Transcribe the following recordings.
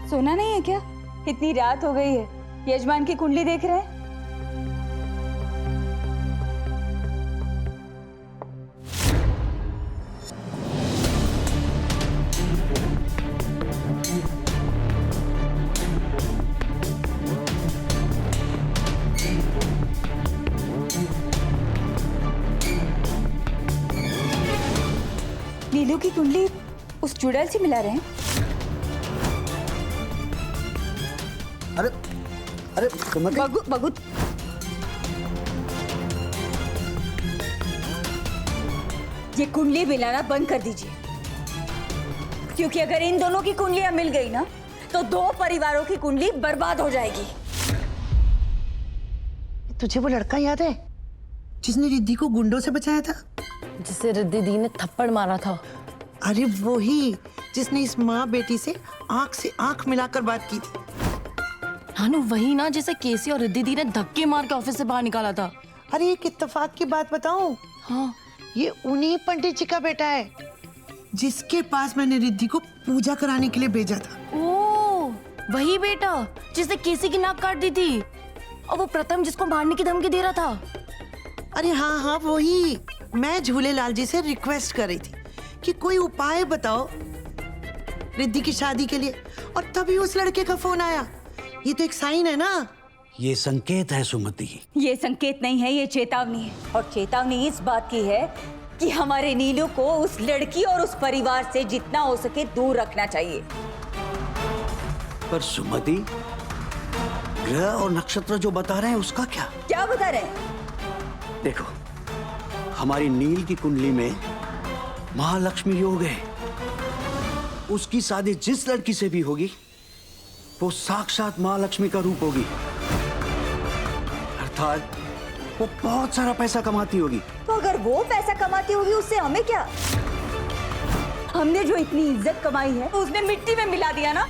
सोना नहीं है क्या? इतनी रात हो गई है, यजमान की कुंडली देख रहे हैं? नीलू की कुंडली उस चुड़ैल से मिला रहे हैं? अरे अरे सुमति, बगु ये कुंडली मिलाना बंद कर दीजिए, क्योंकि अगर इन दोनों की कुंडलियां मिल गई ना तो दो परिवारों की कुंडली बर्बाद हो जाएगी। तुझे वो लड़का याद है जिसने रिद्धि को गुंडों से बचाया था? जिसे रिद्धि दी ने थप्पड़ मारा था। अरे वो ही जिसने इस माँ बेटी से आंख मिलाकर बात की थी। नानू वही ना जिसे केसी और रिद्धि दी ने धक्के मार के ऑफिस से बाहर निकाला था। अरे एक इत्तेफाक की बात बताऊं? हाँ, ये उन्हीं पंडित जी का बेटा है जिसके पास मैंने रिद्धि को पूजा कराने के लिए भेजा था। ओ, वही बेटा जिसने केसी की नाक काट दी थी और वो प्रथम जिसको मारने की धमकी दे रहा था। अरे हाँ हाँ वही। मैं झूलेलाल जी से रिक्वेस्ट कर रही थी कि कोई उपाय बताओ रिद्धि की शादी के लिए, और तभी उस लड़के का फोन आया। ये तो एक साइन है ना? ये संकेत है सुमति। ये संकेत नहीं है, ये चेतावनी है। और चेतावनी इस बात की है कि हमारे नीलू को उस लड़की और उस परिवार से जितना हो सके दूर रखना चाहिए। पर सुमति, ग्रह और नक्षत्र जो बता रहे हैं उसका क्या? क्या बता रहे हैं? देखो, हमारी नील की कुंडली में महालक्ष्मी योग है। उसकी शादी जिस लड़की से भी होगी वो साक्षात महालक्ष्मी का रूप होगी, अर्थात वो बहुत सारा पैसा कमाती होगी। तो अगर वो पैसा कमाती होगी उससे हमें क्या? हमने जो इतनी इज्जत कमाई है उसने मिट्टी में मिला दिया ना।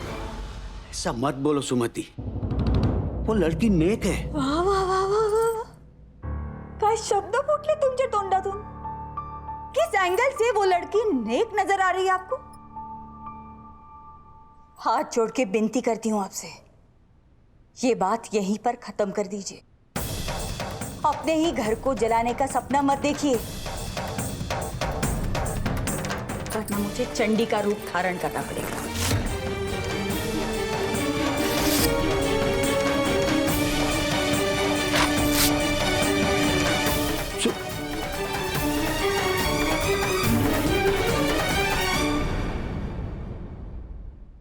ऐसा मत बोलो सुमति, वो लड़की नेक है। वाह वाह वाह वाह वाह, काय शब्द फुटले तुमच्या तोंडातून? किस एंगल से वो लड़की नेक नजर आ रही है आपको? हाथ जोड़ के विनती करती हूं आपसे, ये बात यहीं पर खत्म कर दीजिए। अपने ही घर को जलाने का सपना मत देखिए, वरना मुझे चंडी का रूप धारण करना पड़ेगा।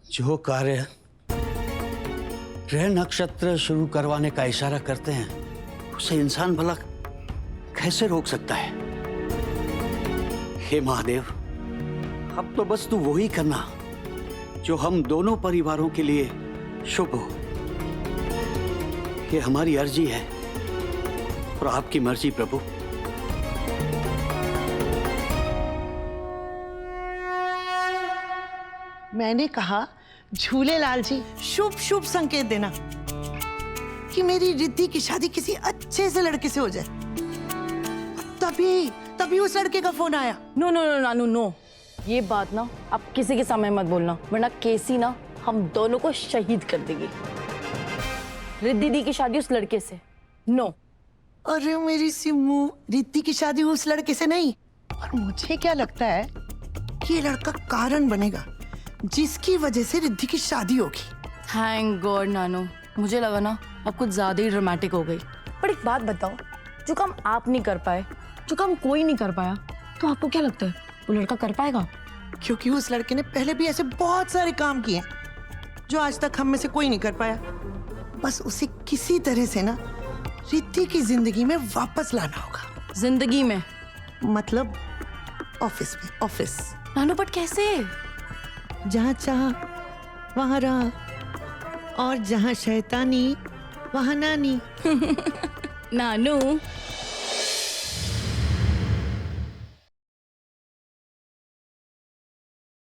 जो कार्य ग्रह नक्षत्र शुरू करवाने का इशारा करते हैं उसे इंसान भला कैसे रोक सकता है? हे महादेव, अब तो बस तू वही करना जो हम दोनों परिवारों के लिए शुभ हो। ये हमारी अर्जी है और आपकी मर्जी प्रभु। मैंने कहा झूलेलाल जी शुभ शुभ संकेत देना कि मेरी रिद्धि की शादी किसी अच्छे से लड़के से हो जाए। तभी उस लड़के का फोन आया। नो नो नो नानू नो, ये बात ना आप किसी के सामने मत बोलना, वरना केसी ना हम दोनों को शहीद कर देगी। रिद्धि दी की शादी उस लड़के से नो। अरे मेरी सिम्मू, रिद्धि की शादी उस लड़के से नहीं। और मुझे क्या लगता है कि ये लड़का कारण बनेगा जिसकी वजह से रिद्धि की शादी होगी। थैंक गॉड नानू, मुझे लगा ना अब कुछ ज्यादा ही ड्रामेटिक हो गई। पर एक बात बताओ, जो काम आप नहीं कर पाए, जो काम कोई नहीं कर पाया, तो आपको क्या लगता है वो लड़का कर पाएगा? क्योंकि उस लड़के ने पहले भी ऐसे बहुत सारे काम किए जो आज तक हम में से कोई नहीं कर पाया। बस उसे किसी तरह से ना रिद्धि की जिंदगी में वापस लाना होगा। जिंदगी में मतलब ऑफिस में। ऑफिस नानू, बट कैसे? जहाँ चाह वहाँ रहा, और जहाँ शैतानी वहाँ नानी। नानू,